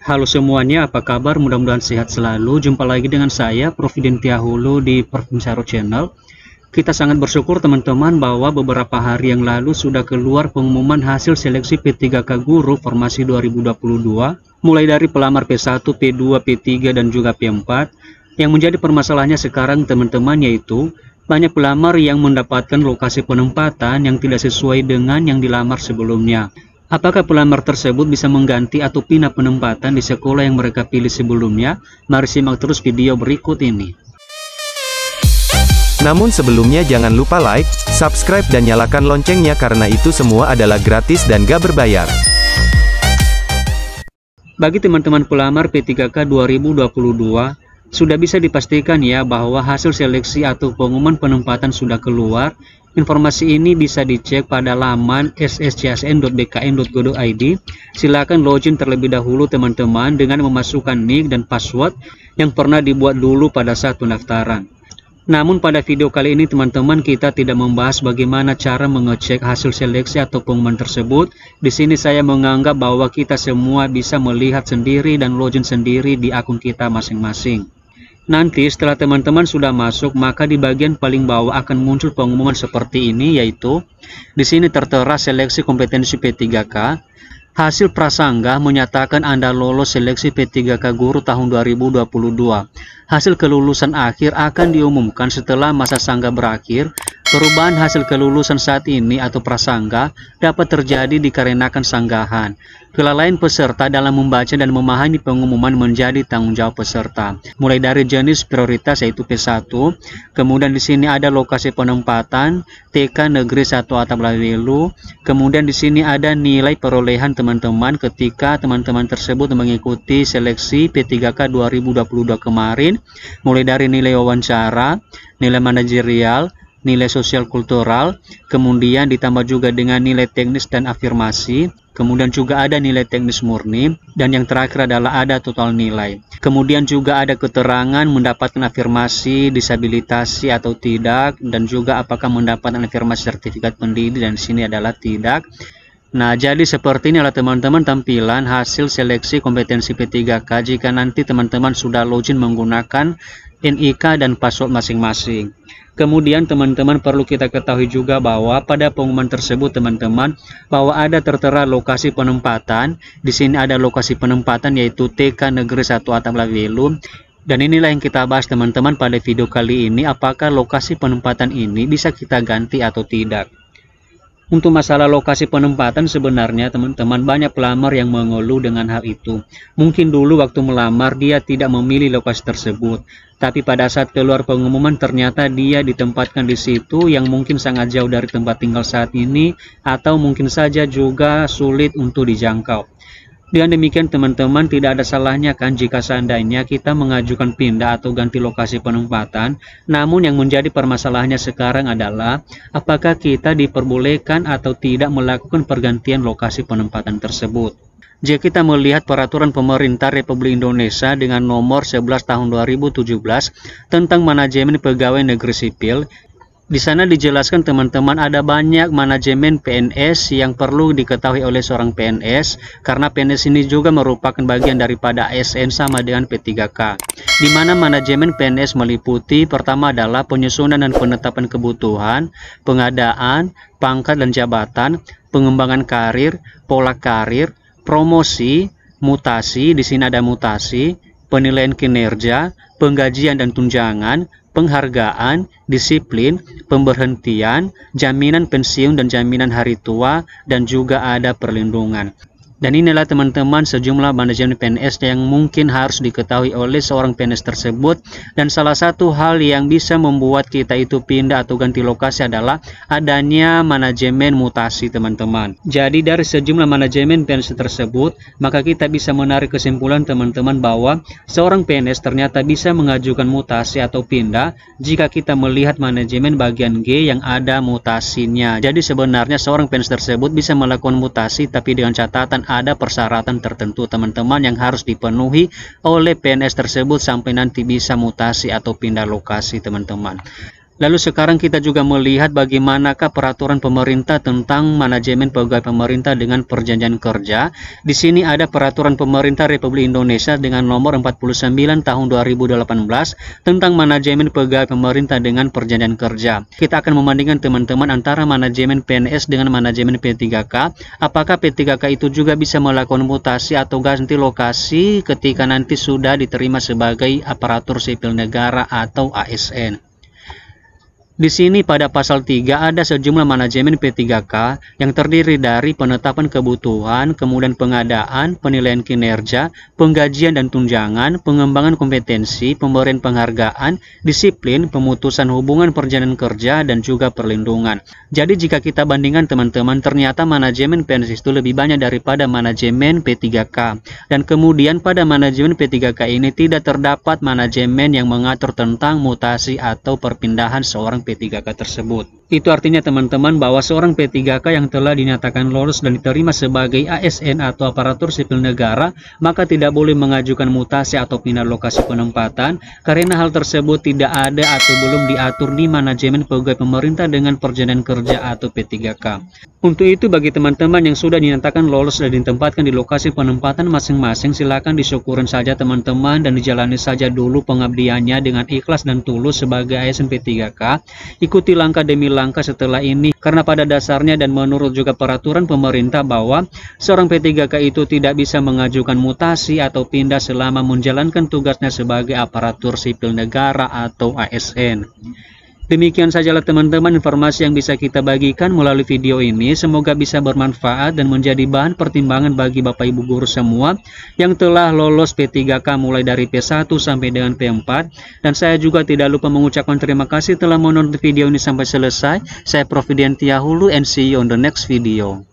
Halo semuanya, apa kabar? Mudah-mudahan sehat selalu. Jumpa lagi dengan saya, Prof. Dintia Hulu di Perpinsaro Channel. Kita sangat bersyukur teman-teman bahwa beberapa hari yang lalu sudah keluar pengumuman hasil seleksi P3K Guru Formasi 2022, mulai dari pelamar P1, P2, P3, dan juga P4. Yang menjadi permasalahannya sekarang teman-teman yaitu banyak pelamar yang mendapatkan lokasi penempatan yang tidak sesuai dengan yang dilamar sebelumnya. Apakah pelamar tersebut bisa mengganti atau pindah penempatan di sekolah yang mereka pilih sebelumnya? Mari simak terus video berikut ini. Namun sebelumnya jangan lupa like, subscribe dan nyalakan loncengnya karena itu semua adalah gratis dan gak berbayar. Bagi teman-teman pelamar P3K 2022, sudah bisa dipastikan ya bahwa hasil seleksi atau pengumuman penempatan sudah keluar. Informasi ini bisa dicek pada laman sscsn.bkn.go.id. Silakan login terlebih dahulu teman-teman dengan memasukkan nick dan password yang pernah dibuat dulu pada saat pendaftaran. Namun pada video kali ini teman-teman kita tidak membahas bagaimana cara mengecek hasil seleksi atau pengumuman tersebut. Di sini saya menganggap bahwa kita semua bisa melihat sendiri dan login sendiri di akun kita masing-masing. Nanti setelah teman-teman sudah masuk, maka di bagian paling bawah akan muncul pengumuman seperti ini, yaitu di sini tertera seleksi kompetensi P3K. Hasil prasangga menyatakan Anda lolos seleksi P3K Guru tahun 2022. Hasil kelulusan akhir akan diumumkan setelah masa sangga berakhir. Perubahan hasil kelulusan saat ini atau prasangga dapat terjadi dikarenakan sanggahan. Kelalaian peserta dalam membaca dan memahami pengumuman menjadi tanggung jawab peserta. Mulai dari jenis prioritas yaitu P1, kemudian di sini ada lokasi penempatan, TK Negeri 1 Atap Lawelu, kemudian di sini ada nilai perolehan teman-teman ketika teman-teman tersebut mengikuti seleksi P3K 2022 kemarin, mulai dari nilai wawancara, nilai manajerial, nilai sosial kultural, kemudian ditambah juga dengan nilai teknis dan afirmasi, kemudian juga ada nilai teknis murni, dan yang terakhir adalah ada total nilai. Kemudian juga ada keterangan mendapatkan afirmasi, disabilitasi atau tidak, dan juga apakah mendapatkan afirmasi sertifikat pendidik, dan di sini adalah tidak. Nah, jadi seperti ini adalah teman-teman tampilan hasil seleksi kompetensi P3K jika nanti teman-teman sudah login menggunakan NIK dan password masing-masing. Kemudian teman-teman perlu kita ketahui juga bahwa pada pengumuman tersebut teman-teman bahwa ada tertera lokasi penempatan. Di sini ada lokasi penempatan yaitu TK Negeri 1 Atap Lawelu. Dan inilah yang kita bahas teman-teman pada video kali ini, apakah lokasi penempatan ini bisa kita ganti atau tidak. Untuk masalah lokasi penempatan sebenarnya teman-teman banyak pelamar yang mengeluh dengan hal itu. Mungkin dulu waktu melamar dia tidak memilih lokasi tersebut, tapi pada saat keluar pengumuman ternyata dia ditempatkan di situ yang mungkin sangat jauh dari tempat tinggal saat ini, atau mungkin saja juga sulit untuk dijangkau. Dengan demikian teman-teman tidak ada salahnya kan jika seandainya kita mengajukan pindah atau ganti lokasi penempatan. Namun yang menjadi permasalahannya sekarang adalah apakah kita diperbolehkan atau tidak melakukan pergantian lokasi penempatan tersebut. Jika kita melihat peraturan pemerintah Republik Indonesia dengan nomor 11 tahun 2017 tentang manajemen pegawai negeri sipil, di sana dijelaskan teman-teman ada banyak manajemen PNS yang perlu diketahui oleh seorang PNS, karena PNS ini juga merupakan bagian daripada ASN sama dengan P3K, di mana manajemen PNS meliputi pertama adalah penyusunan dan penetapan kebutuhan, pengadaan, pangkat dan jabatan, pengembangan karir, pola karir, promosi, mutasi, di sini ada mutasi, penilaian kinerja, penggajian dan tunjangan, penghargaan, disiplin, pemberhentian, jaminan pensiun dan jaminan hari tua, dan juga ada perlindungan. Dan inilah teman-teman sejumlah manajemen PNS yang mungkin harus diketahui oleh seorang PNS tersebut. Dan salah satu hal yang bisa membuat kita itu pindah atau ganti lokasi adalah adanya manajemen mutasi teman-teman. Jadi dari sejumlah manajemen PNS tersebut, maka kita bisa menarik kesimpulan teman-teman bahwa seorang PNS ternyata bisa mengajukan mutasi atau pindah jika kita melihat manajemen bagian G yang ada mutasinya. Jadi sebenarnya seorang PNS tersebut bisa melakukan mutasi, tapi dengan catatan ada persyaratan tertentu teman-teman yang harus dipenuhi oleh PNS tersebut sampai nanti bisa mutasi atau pindah lokasi teman-teman. Lalu sekarang kita juga melihat bagaimanakah peraturan pemerintah tentang manajemen pegawai pemerintah dengan perjanjian kerja. Di sini ada peraturan pemerintah Republik Indonesia dengan nomor 49 tahun 2018 tentang manajemen pegawai pemerintah dengan perjanjian kerja. Kita akan membandingkan teman-teman antara manajemen PNS dengan manajemen P3K. Apakah P3K itu juga bisa melakukan mutasi atau ganti lokasi ketika nanti sudah diterima sebagai aparatur sipil negara atau ASN. Di sini pada pasal 3 ada sejumlah manajemen P3K yang terdiri dari penetapan kebutuhan, kemudian pengadaan, penilaian kinerja, penggajian dan tunjangan, pengembangan kompetensi, pemberian penghargaan, disiplin, pemutusan hubungan perjanjian kerja, dan juga perlindungan. Jadi jika kita bandingkan teman-teman, ternyata manajemen PNS itu lebih banyak daripada manajemen P3K. Dan kemudian pada manajemen P3K ini tidak terdapat manajemen yang mengatur tentang mutasi atau perpindahan seorang P3K tersebut. Itu artinya teman-teman bahwa seorang P3K yang telah dinyatakan lolos dan diterima sebagai ASN atau aparatur sipil negara, maka tidak boleh mengajukan mutasi atau pindah lokasi penempatan karena hal tersebut tidak ada atau belum diatur di manajemen pegawai pemerintah dengan perjanjian kerja atau P3K. Untuk itu bagi teman-teman yang sudah dinyatakan lolos dan ditempatkan di lokasi penempatan masing-masing, silakan disyukurin saja teman-teman dan dijalani saja dulu pengabdiannya dengan ikhlas dan tulus sebagai ASN P3K. Ikuti langkah demi langkah setelah ini, karena pada dasarnya dan menurut juga peraturan pemerintah bahwa seorang P3K itu tidak bisa mengajukan mutasi atau pindah selama menjalankan tugasnya sebagai aparatur sipil negara atau ASN. Demikian sajalah teman-teman informasi yang bisa kita bagikan melalui video ini. Semoga bisa bermanfaat dan menjadi bahan pertimbangan bagi Bapak Ibu guru semua yang telah lolos P3K mulai dari P1 sampai dengan P4. Dan saya juga tidak lupa mengucapkan terima kasih telah menonton video ini sampai selesai. Saya Prof. Widiantia Hulu and see you on the next video.